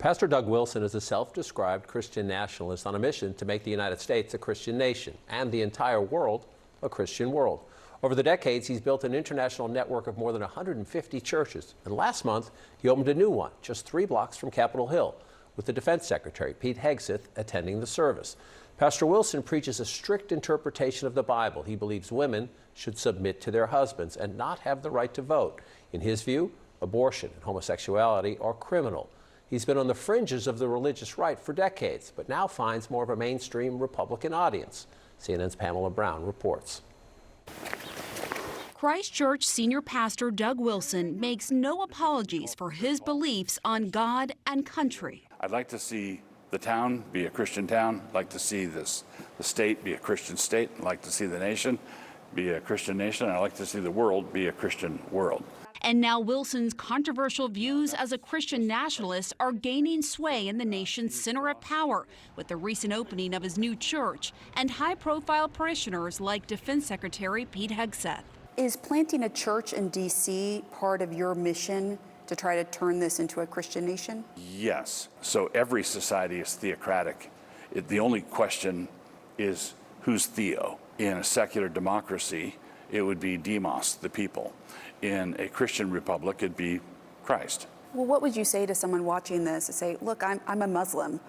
Pastor Doug Wilson is a self-described Christian nationalist on a mission to make the United States a Christian nation and the entire world a Christian world. Over the decades, he's built an international network of more than 150 churches. And last month, he opened a new one just 3 blocks from Capitol Hill, with the Defense Secretary, Pete Hegseth, attending the service. Pastor Wilson preaches a strict interpretation of the Bible. He believes women should submit to their husbands and not have the right to vote. In his view, abortion and homosexuality are criminal. He's been on the fringes of the religious right for decades, but now finds more of a mainstream Republican audience. CNN's Pamela Brown reports. Christ Church senior pastor Doug Wilson makes no apologies for his beliefs on God and country. I'd like to see the town be a Christian town. I'd like to see the state be a Christian state. I'd like to see the nation be a Christian nation. I'd like to see the world be a Christian world. And now Wilson's controversial views as a Christian nationalist are gaining sway in the nation's center of power with the recent opening of his new church and high-profile parishioners like Defense Secretary Pete Hegseth. Is planting a church in D.C. part of your mission to try to turn this into a Christian nation? Yes. So every society is theocratic. The only question is who's theo. In a secular democracy, it would be demos, the people. In a Christian republic, it'd be Christ. Well, what would you say to someone watching this to say, look, I'm a Muslim.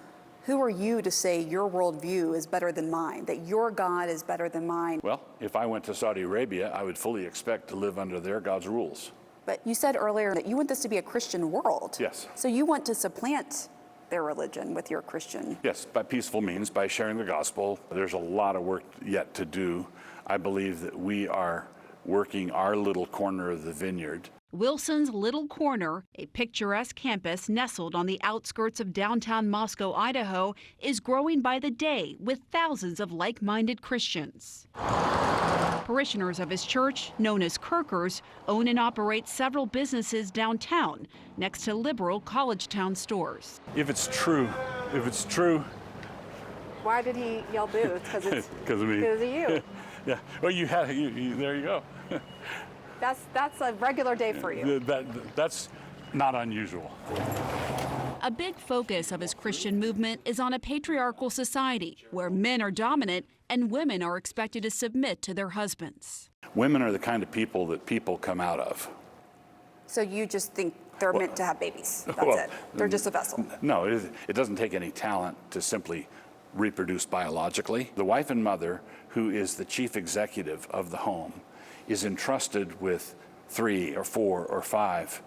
Who are you to say your worldview is better than mine, that your God is better than mine? Well, if I went to Saudi Arabia, I would fully expect to live under their God's rules. But you said earlier that you want this to be a Christian world. Yes. So you want to supplant their religion with your Christian. Yes, by peaceful means, by sharing the gospel. There's a lot of work yet to do. I believe that we are working our little corner of the vineyard. Wilson's Little Corner, a picturesque campus nestled on the outskirts of downtown Moscow, Idaho, is growing by the day with thousands of like-minded Christians. Parishioners of his church, known as Kirkers, own and operate several businesses downtown next to liberal college town stores. If it's true. Why did he yell boo? Because it's because of me. Because of you. Yeah. Well, there you go. That's a regular day for you. That's not unusual. A big focus of his Christian movement is on a patriarchal society where men are dominant and women are expected to submit to their husbands. Women are the kind of people that people come out of. So you just think they're meant to have babies. That's it. They're just a vessel. No, it doesn't take any talent to simply reproduce biologically. The wife and mother, who is the chief executive of the home, is entrusted with 3 or 4 or 5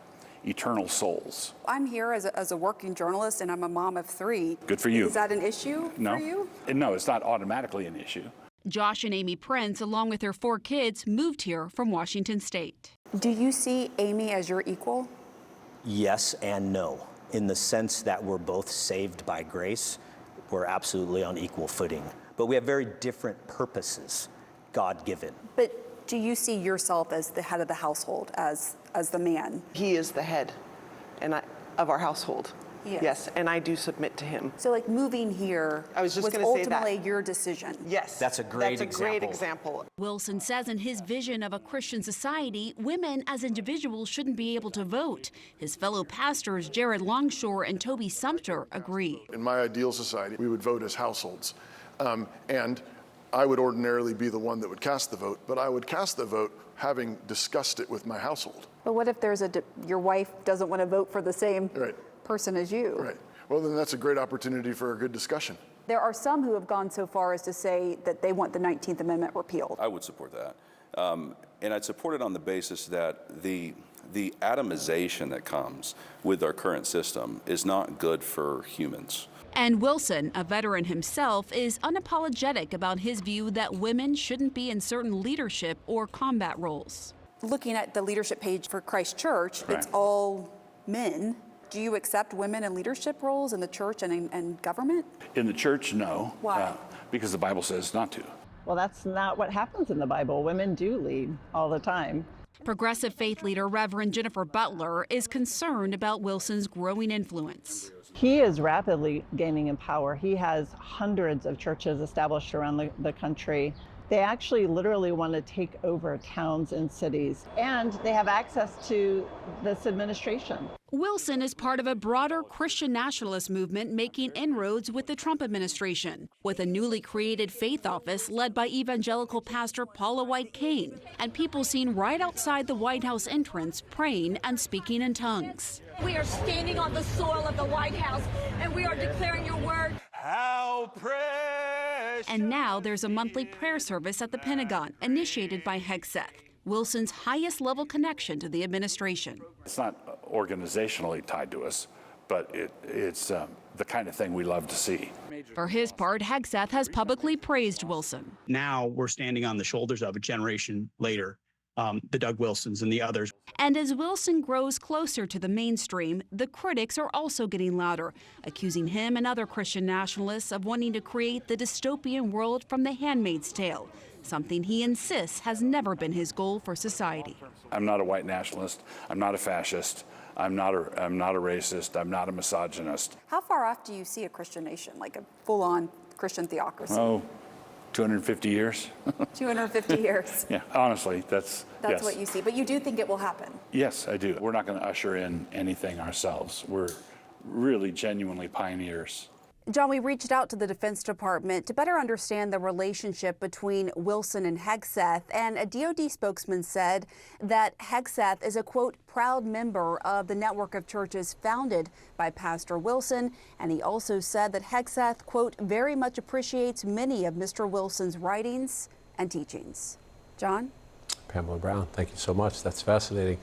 eternal souls. I'm here as a working journalist, and I'm a mom of 3. Good for you. Is that an issue for you? No, it's not automatically an issue. Josh and Amy Prince, along with their 4 kids, moved here from Washington State. Do you see Amy as your equal? Yes and no, in the sense that we're both saved by grace. We're absolutely on equal footing, but we have very different purposes, God-given. But do you see yourself as the head of the household, as the man? He is the head of our household. Yes, and I do submit to him. So like moving here was ultimately your decision. Yes. That's a great example. Wilson says in his vision of a Christian society, women as individuals shouldn't be able to vote. His fellow pastors Jared Longshore and Toby Sumter agree. In my ideal society, we would vote as households. And I would ordinarily be the one that would cast the vote, but I would cast the vote having discussed it with my household. But what if there's your wife doesn't want to vote for the same person as you? Right. Well, then that's a great opportunity for a good discussion. There are some who have gone so far as to say that they want the 19th Amendment repealed. I would support that. And I'd support it on the basis that the atomization that comes with our current system is not good for humans. And Wilson, a veteran himself, is unapologetic about his view that women shouldn't be in certain leadership or combat roles. Looking at the leadership page for Christ Church, it's all men. Do you accept women in leadership roles in the church and government? In the church, no. Why? Because the Bible says not to. Well, that's not what happens in the Bible. Women do lead all the time. Progressive faith leader Reverend Jennifer Butler is concerned about Wilson's growing influence. He is rapidly gaining in power. He has hundreds of churches established around the country, They actually literally want to take over towns and cities, and they have access to this administration. Wilson is part of a broader Christian nationalist movement making inroads with the Trump administration, with a newly created faith office led by evangelical pastor Paula White Cain, and people seen right outside the White House entrance praying and speaking in tongues. We are standing on the soil of the White House, and we are declaring your word. How precious. And now there's a monthly prayer service at the Pentagon, initiated by Hegseth, Wilson's highest level connection to the administration. It's not organizationally tied to us, but it's the kind of thing we love to see. For his part, Hegseth has publicly praised Wilson. Now we're standing on the shoulders of a generation later, the Doug Wilsons and the others. And as Wilson grows closer to the mainstream, the critics are also getting louder, accusing him and other Christian nationalists of wanting to create the dystopian world from The Handmaid's Tale, something he insists has never been his goal for society. I'm not a white nationalist. I'm not a fascist. I'm not a racist. I'm not a misogynist. How far off do you see a Christian nation, like a full-on Christian theocracy? Oh, 250 years. 250 years. Yeah, honestly, that's yes. What you see. But you do think it will happen? Yes, I do. We're not going to usher in anything ourselves. We're really genuinely pioneers. John, we reached out to the Defense Department to better understand the relationship between Wilson and Hegseth, and a DoD spokesman said that Hegseth is a, quote, proud member of the network of churches founded by Pastor Wilson, and he also said that Hegseth, quote, very much appreciates many of Mr. Wilson's writings and teachings. John? Pamela Brown, thank you so much. That's fascinating.